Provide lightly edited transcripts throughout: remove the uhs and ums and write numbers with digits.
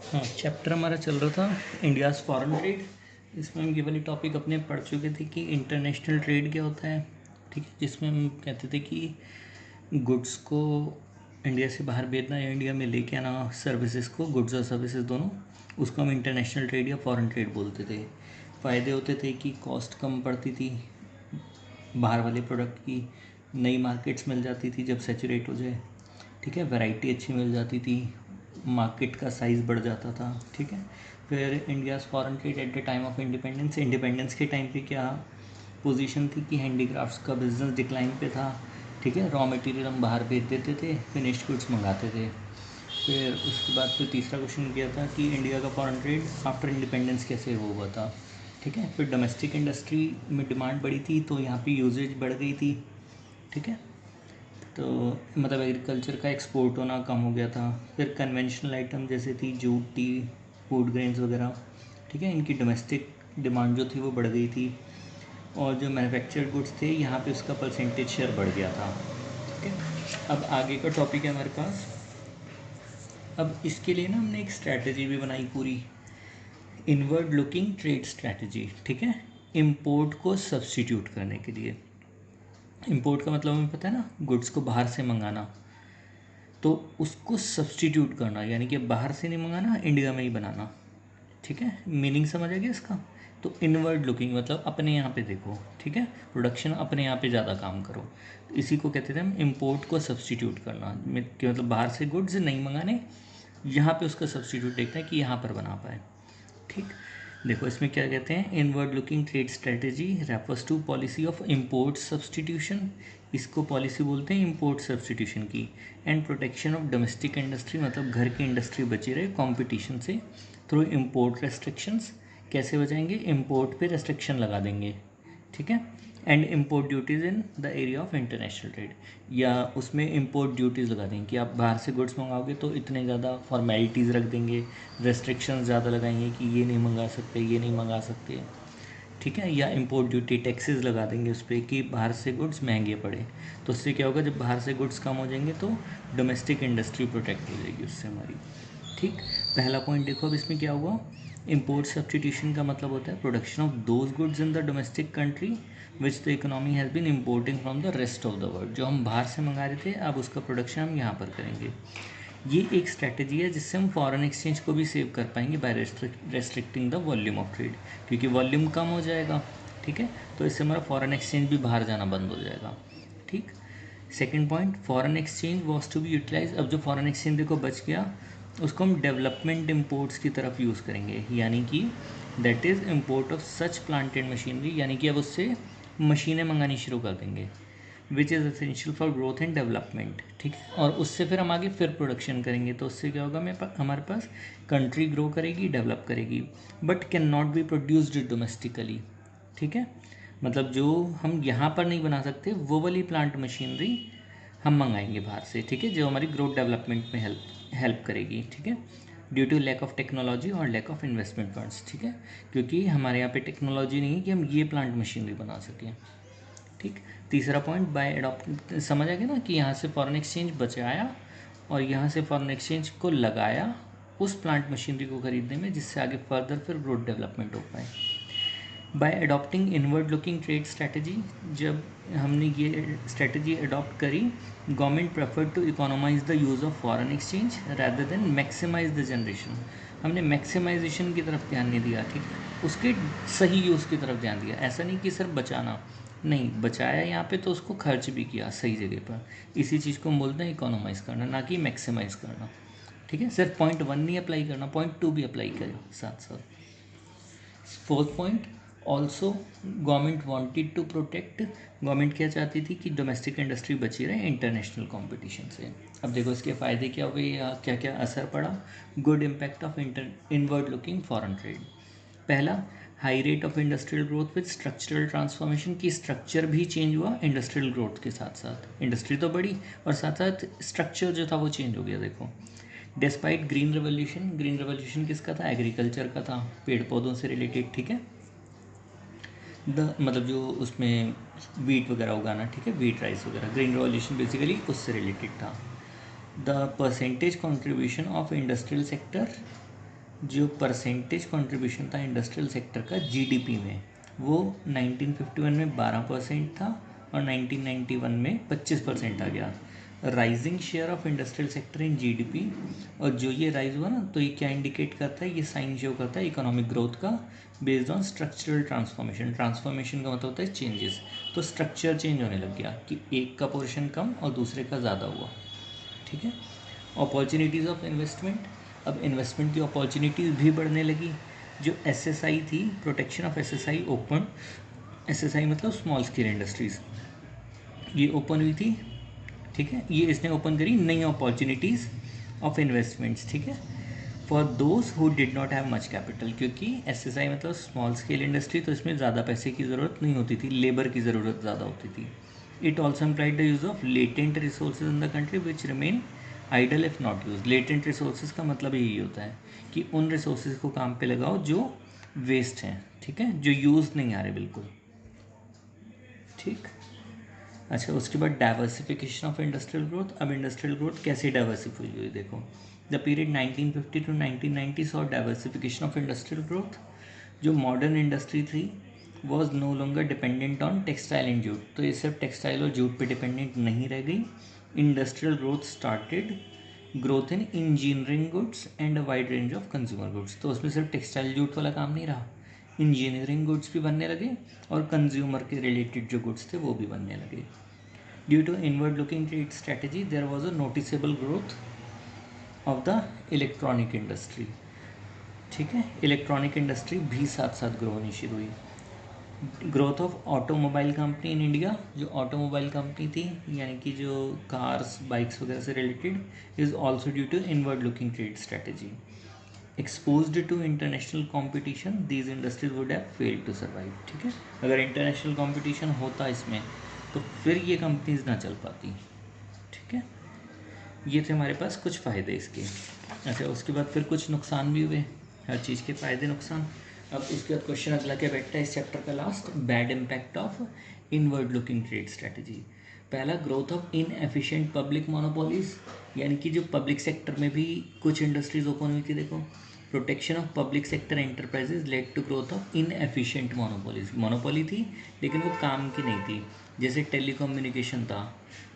हाँ, चैप्टर हमारा चल रहा था इंडियाज़ फॉरेन ट्रेड। इसमें हम ये वाली टॉपिक अपने पढ़ चुके थे कि इंटरनेशनल ट्रेड क्या होता है। ठीक है, जिसमें हम कहते थे कि गुड्स को इंडिया से बाहर भेजना या इंडिया में लेके आना, सर्विसेज को, गुड्स और सर्विसेज दोनों, उसको हम इंटरनेशनल ट्रेड या फॉरेन ट्रेड बोलते थे। फ़ायदे होते थे कि कॉस्ट कम पड़ती थी बाहर वाले प्रोडक्ट की, नई मार्केट्स मिल जाती थी जब सैचुरेट हो जाए। ठीक है, वैरायटी अच्छी मिल जाती थी, मार्केट का साइज़ बढ़ जाता था। ठीक है, फिर India's foreign trade at the time of independence, independence के टाइम पे क्या पोजीशन थी कि हैंडीक्राफ्ट्स का बिजनेस डिक्लाइन पे था। ठीक है, रॉ मटेरियल हम बाहर भेज देते थे, फिनिश्ड गुड्स मंगाते थे। फिर उसके बाद फिर तीसरा क्वेश्चन किया था कि इंडिया का फॉरेन ट्रेड आफ्टर इंडिपेंडेंस कैसे हुआ था। ठीक है, फिर डोमेस्टिक इंडस्ट्री में डिमांड बढ़ी थी तो यहाँ पे यूजेज बढ़ गई थी। ठीक है, तो मतलब एग्रीकल्चर का एक्सपोर्ट होना कम हो गया था। फिर कन्वेंशनल आइटम जैसे थी जूट, टी, फूड ग्रेन्स वगैरह, ठीक है, इनकी डोमेस्टिक डिमांड जो थी वो बढ़ गई थी। और जो मैन्युफैक्चर्ड गुड्स थे यहाँ पे उसका परसेंटेज शेयर बढ़ गया था। ठीक है, अब आगे का टॉपिक है हमारे पास। अब इसके लिए ना हमने एक स्ट्रैटेजी भी बनाई पूरी, इनवर्ड लुकिंग ट्रेड स्ट्रैटेजी। ठीक है, इम्पोर्ट को सब्स्टिट्यूट करने के लिए। इम्पोर्ट का मतलब हमें पता है ना, गुड्स को बाहर से मंगाना, तो उसको सब्स्टिट्यूट करना, यानी कि बाहर से नहीं मंगाना, इंडिया में ही बनाना। ठीक है, मीनिंग समझ आ गया इसका। तो इनवर्ड लुकिंग मतलब अपने यहाँ पे देखो। ठीक है, प्रोडक्शन अपने यहाँ पे ज़्यादा काम करो, इसी को कहते थे हम इम्पोर्ट को सब्स्टिट्यूट करना। कि मतलब बाहर से गुड्स नहीं मंगाने, यहाँ पे उसका सब्स्टिट्यूट देखना है कि यहाँ पर बना पाए। ठीक, देखो इसमें क्या कहते हैं, inward looking trade strategy refers to policy of import substitution, इसको पॉलिसी बोलते हैं इंपोर्ट सब्सटीट्यूशन की। And protection of domestic industry, मतलब घर की इंडस्ट्री बची रहे कंपटीशन से थ्रू इंपोर्ट रेस्ट्रिक्शंस। कैसे बचाएंगे, इंपोर्ट पे रेस्ट्रिक्शन लगा देंगे। ठीक है, and import duties in the area of international trade, या उसमें इम्पोर्ट ड्यूटीज़ लगा देंगे कि आप बाहर से गुड्स मंगाओगे तो इतने ज़्यादा फॉर्मेलिटीज़ रख देंगे, रेस्ट्रिक्शंस ज़्यादा लगाएंगे कि ये नहीं मंगा सकते, ये नहीं मंगा सकते। ठीक है, या इम्पोर्ट ड्यूटी टैक्सेस लगा देंगे उस पर कि बाहर से गुड्स महंगे पड़े। तो उससे क्या होगा, जब बाहर से गुड्स कम हो जाएंगे तो डोमेस्टिक इंडस्ट्री प्रोटेक्ट हो जाएगी उससे हमारी। ठीक, पहला पॉइंट देखो अब इसमें क्या हुआ। इम्पोर्ट सब्सटीट्यूशन का मतलब होता है production of those goods in the domestic country which the economy has been importing from the rest of the world. जो हम बाहर से मंगा रहे थे अब उसका प्रोडक्शन हम यहाँ पर करेंगे। ये एक स्ट्रैटेजी है जिससे हम फॉरेन एक्सचेंज को भी सेव कर पाएंगे by restricting the volume of trade, क्योंकि वॉल्यूम कम हो जाएगा। ठीक है, तो इससे हमारा फॉरेन एक्सचेंज भी बाहर जाना बंद हो जाएगा। ठीक, second point, foreign exchange was to be utilize. अब जो फॉरेन एक्सचेंज देखो बच गया, उसको हम डेवलपमेंट इम्पोर्ट्स की तरफ यूज़ करेंगे, यानी कि that is import of such plant and machinery, यानी कि अब उससे मशीनें मंगानी शुरू कर देंगे, which is essential for growth and development. ठीक है, और उससे फिर हम आगे फिर प्रोडक्शन करेंगे, तो उससे क्या होगा, हमारे पास कंट्री ग्रो करेगी, डेवलप करेगी, but can not be produced domestically. ठीक है, मतलब जो हम यहाँ पर नहीं बना सकते वो वाली प्लांट मशीनरी हम मंगाएंगे बाहर से। ठीक है, जो हमारी ग्रोथ डेवलपमेंट में हेल्प करेगी। ठीक है, due to lack of technology और लैक ऑफ इन्वेस्टमेंट फंड्स। ठीक है, क्योंकि हमारे यहाँ पे टेक्नोलॉजी नहीं है कि हम ये प्लांट मशीनरी बना सकें। ठीक, तीसरा पॉइंट, बाय एडॉप्ट, समझ आ गया ना कि यहाँ से फॉरेन एक्सचेंज बचाया और यहाँ से फॉरेन एक्सचेंज को लगाया उस प्लांट मशीनरी को खरीदने में, जिससे आगे फर्दर फिर ग्रोथ डेवलपमेंट हो पाए। By adopting inward looking trade strategy, जब हमने ये स्ट्रैटेजी अडॉप्ट करी, government prefer to economize the use of foreign exchange rather than maximize the generation. हमने मैक्सिमाइजेशन की तरफ ध्यान नहीं दिया, ठीक, उसके सही यूज़ की तरफ ध्यान दिया। ऐसा नहीं कि सिर्फ बचाना, नहीं, बचाया यहाँ पे तो उसको खर्च भी किया सही जगह पर। इसी चीज़ को हम बोलते हैं इकोनोमाइज़ करना, ना कि मैक्सिमाइज़ करना। ठीक है, सिर्फ पॉइंट 1 नहीं अप्लाई करना, पॉइंट 2 भी अप्लाई करो साथ साथ। Fourth point, also government wanted to protect, government क्या चाहती थी कि डोमेस्टिक इंडस्ट्री बची रहे इंटरनेशनल कंपटीशन से। अब देखो इसके फ़ायदे क्या हुए या क्या क्या असर पड़ा। Good impact of inward looking foreign trade. पहला, high rate of industrial growth with structural transformation, की स्ट्रक्चर भी चेंज हुआ इंडस्ट्रियल ग्रोथ के साथ साथ, इंडस्ट्री तो बढ़ी और साथ साथ स्ट्रक्चर जो था वो चेंज हो गया। देखो, despite green revolution, green revolution किसका था, एग्रीकल्चर का था, पेड़ पौधों से रिलेटेड। ठीक है, मतलब जो उसमें वीट वगैरह उगाना, ठीक है, वीट राइस वगैरह, ग्रीन रेवोल्यूशन बेसिकली उससे रिलेटेड था। The percentage contribution of industrial sector जो परसेंटेज कंट्रीब्यूशन था इंडस्ट्रियल सेक्टर का जीडीपी में, वो 1951 में 12% था और 1991 में 25% आ गया। Rising share of industrial sector in GDP, और जो ये राइज हुआ ना, तो ये क्या इंडिकेट करता है, ये साइन शो करता है इकोनॉमिक ग्रोथ का based on structural transformation. Transformation का मतलब होता है चेंजेस, तो स्ट्रक्चर चेंज होने लग गया कि एक का पोर्शन कम और दूसरे का ज़्यादा हुआ। ठीक है। अपॉर्चुनिटीज़ ऑफ इन्वेस्टमेंट, अब इन्वेस्टमेंट की अपॉर्चुनिटीज़ भी बढ़ने लगी। जो एसएसआई थी, protection of SSI open, SSI मतलब स्मॉल स्केल इंडस्ट्रीज़, ये ओपन हुई थी। ठीक है, ये इसने ओपन करी नई अपॉर्चुनिटीज़ ऑफ इन्वेस्टमेंट्स। ठीक है, for those who did not have much capital, क्योंकि एसएसआई मतलब स्मॉल स्केल इंडस्ट्री, तो इसमें ज़्यादा पैसे की ज़रूरत नहीं होती थी, लेबर की ज़रूरत ज़्यादा होती थी। It also implied the use of latent resources in the country which remain idle if not use. Latent resources का मतलब यही होता है कि उन रिसोर्सेज को काम पे लगाओ जो वेस्ट हैं। ठीक है, जो यूज़ नहीं आ रहे बिल्कुल। ठीक, अच्छा, उसके बाद डाइवर्सिफिकेशन ऑफ इंडस्ट्रियल ग्रोथ। अब इंडस्ट्रियल ग्रोथ कैसे डाइवर्सिफाई हुई देखो। The period 1950 to 1990 saw diversification of industrial growth. जो मॉडर्न इंडस्ट्री थी was no longer dependent on textile and jute, तो ये सिर्फ टेक्सटाइल और जूट पे डिपेंडेंट नहीं रह गई। Industrial growth started growth in engineering goods and a wide range of consumer goods, तो उसमें सिर्फ टेक्सटाइल जूट वाला काम नहीं रहा, इंजीनियरिंग गुड्स भी बनने लगे और कंज्यूमर के रिलेटेड जो गुड्स थे वो भी बनने लगे। Due to inward looking trade strategy there was a noticeable growth of the electronic industry. ठीक है, इलेक्ट्रॉनिक इंडस्ट्री भी साथ साथ ग्रो होनी शुरू हुई। Growth of automobile company in India, जो ऑटोमोबाइल कंपनी थी यानी कि जो कार्स बाइक्स वगैरह से related, is also due to inward looking trade strategy. Exposed to international competition these industries would have failed to survive. ठीक है, अगर इंटरनेशनल कॉम्पिटिशन होता इसमें तो फिर ये कंपनीज ना चल पाती। ठीक है, ये थे हमारे पास कुछ फ़ायदे इसके। अच्छा, उसके बाद फिर कुछ नुकसान भी हुए, हर चीज़ के फ़ायदे नुकसान। अब इसके बाद क्वेश्चन अगला क्या बैठता है इस चैप्टर का last, bad impact of inward looking trade strategy. पहला, growth of inefficient public monopolies, यानी कि जो पब्लिक सेक्टर में भी कुछ इंडस्ट्रीज ओपन हुई थी देखो। Protection of public sector enterprises led to growth of inefficient monopolies, monopoly थी लेकिन वो काम की नहीं थी। जैसे टेलीकम्युनिकेशन था,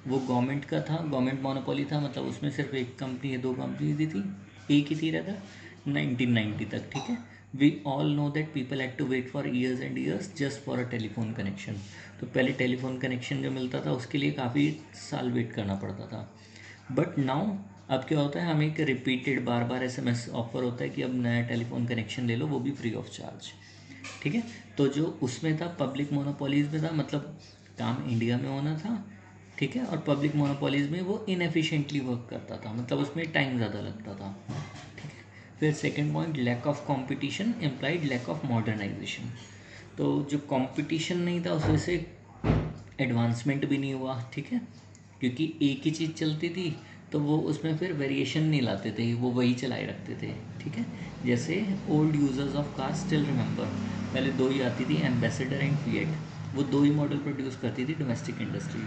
वो गवर्नमेंट का था, गवर्नमेंट मोनोपोली था, मतलब उसमें सिर्फ एक कंपनी या दो कंपनी दी थी, एक ही थी रहता 1990 तक। ठीक है, we all know that people had to wait for years and years just for a telephone connection. तो पहले टेलीफोन कनेक्शन जो मिलता था उसके लिए काफ़ी साल वेट करना पड़ता था। बट नाउ अब क्या होता है, हमें एक रिपीटेड बार बार SMS ऑफर होता है कि अब नया टेलीफोन कनेक्शन ले लो, वो भी फ्री ऑफ चार्ज। ठीक है, तो जो उसमें था पब्लिक मोनोपोलीज में था, मतलब काम इंडिया में होना था। ठीक है, और पब्लिक मोनोपोलीज में वो इनएफिशिएंटली वर्क करता था, मतलब उसमें टाइम ज़्यादा लगता था। ठीक है, फिर second point, lack of competition implied lack of modernisation. तो जो कंपटीशन नहीं था उस वजह से एडवांसमेंट भी नहीं हुआ। ठीक है, क्योंकि एक ही चीज़ चलती थी तो वो उसमें फिर वेरिएशन नहीं लाते थे, वो वही चलाए रखते थे। ठीक है, जैसे old users of car still remember, पहले दो ही आती थी, एम्बेसडर एंड फिएट, वो दो ही मॉडल प्रोड्यूस करती थी domestic industry.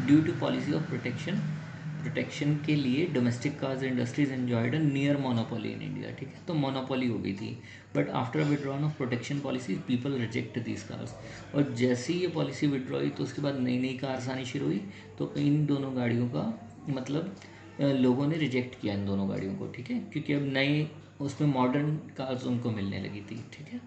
Due to policy of protection के लिए domestic cars industries enjoyed a near monopoly in India. ठीक है, तो मोनोपोली हो गई थी, but after withdrawn of protection policy people reject these cars. और जैसे ही ये पॉलिसी विड्रॉ हुई तो उसके बाद नई नई कार्स आनी शुरू हुई, तो इन दोनों गाड़ियों का मतलब लोगों ने रिजेक्ट किया इन दोनों गाड़ियों को। ठीक है, क्योंकि अब नए उसमें मॉडर्न कार्स उनको मिलने लगी थी। ठीक है,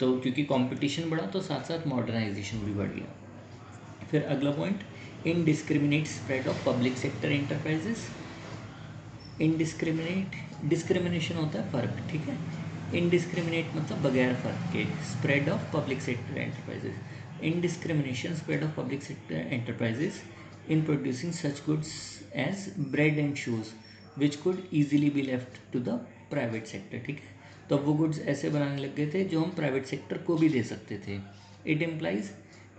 तो क्योंकि कंपटीशन बढ़ा तो साथ साथ मॉडर्नाइजेशन भी बढ़ गया। फिर अगला point, indiscriminate spread of public sector enterprises. Discrimination होता है फ़र्क। ठीक है, इनडिस्क्रिमिनेट मतलब बगैर फ़र्क के, spread of public sector enterprises. Indiscrimination spread of public sector enterprises in producing such goods as bread and shoes which could easily be left to the private sector. ठीक है, तो वो गुड्स ऐसे बनाने लग गए थे जो हम प्राइवेट सेक्टर को भी दे सकते थे। It implies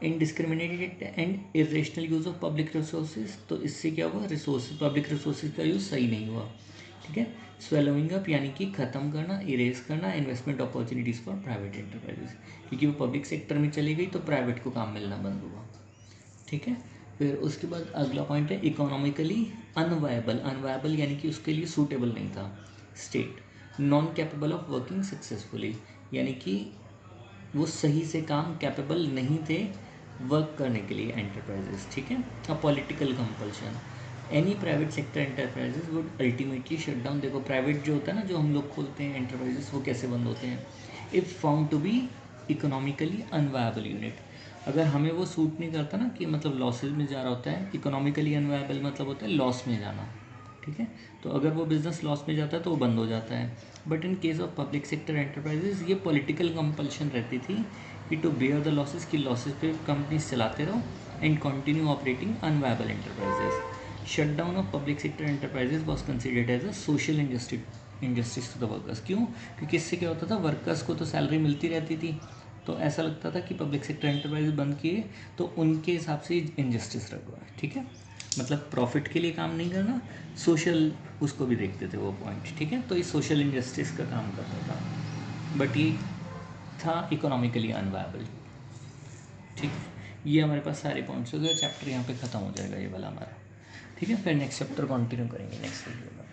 indiscriminated and irrational use of public resources, तो इससे क्या हुआ, पब्लिक रिसोर्सेज का यूज़ सही नहीं हुआ। ठीक है, स्वेलोइंग अप यानी कि ख़त्म करना, इरेज करना investment opportunities for private enterprises, क्योंकि वो पब्लिक सेक्टर में चली गई तो प्राइवेट को काम मिलना बंद हुआ। ठीक है, फिर उसके बाद अगला पॉइंट है इकोनॉमिकली अनवायबल। अनवायबल यानी कि उसके लिए सूटेबल नहीं था state. Non capable of working successfully, यानी कि वो सही से काम कैपेबल नहीं थे वर्क करने के लिए एंटरप्राइजेस, ठीक है। A political compulsion, any private sector enterprises would ultimately shut down. देखो प्राइवेट जो होता है ना, जो हम लोग खोलते हैं एंटरप्राइजेस, वो कैसे बंद होते हैं, if found to be economically unviable unit. अगर हमें वो सूट नहीं करता ना, कि मतलब लॉसेज में जा रहा होता है, इकोनॉमिकली अनवायबल मतलब होता है लॉस में जाना, ठीक है। तो अगर वो बिज़नेस लॉस में जाता है तो वो बंद हो जाता है। But in case of public sector enterprises ये पॉलिटिकल कंपल्शन रहती थी कि टू बेयर द लॉसेज, की लॉसेज पे कंपनीज चलाते रहो and continue operating unviable enterprises. Shut down of public sector enterprises was considered as a social injustice to the workers. क्यों? क्योंकि इससे क्या होता था, वर्कर्स को तो सैलरी मिलती रहती थी, तो ऐसा लगता था कि पब्लिक सेक्टर एंटरप्राइज बंद किए तो उनके हिसाब से इंजस्टिस रखा है, ठीक है। मतलब प्रॉफिट के लिए काम नहीं करना, सोशल उसको भी देखते थे वो पॉइंट, ठीक है। तो ये सोशल इंजस्टिस का काम करता था, बट ये था इकोनॉमिकली अनवायबल, ठीक है। ये हमारे पास सारे पॉइंट्स हो गए, चैप्टर यहाँ पे ख़त्म हो जाएगा ये वाला हमारा, ठीक है। फिर नेक्स्ट चैप्टर कंटिन्यू करेंगे नेक्स्ट वीडियो में।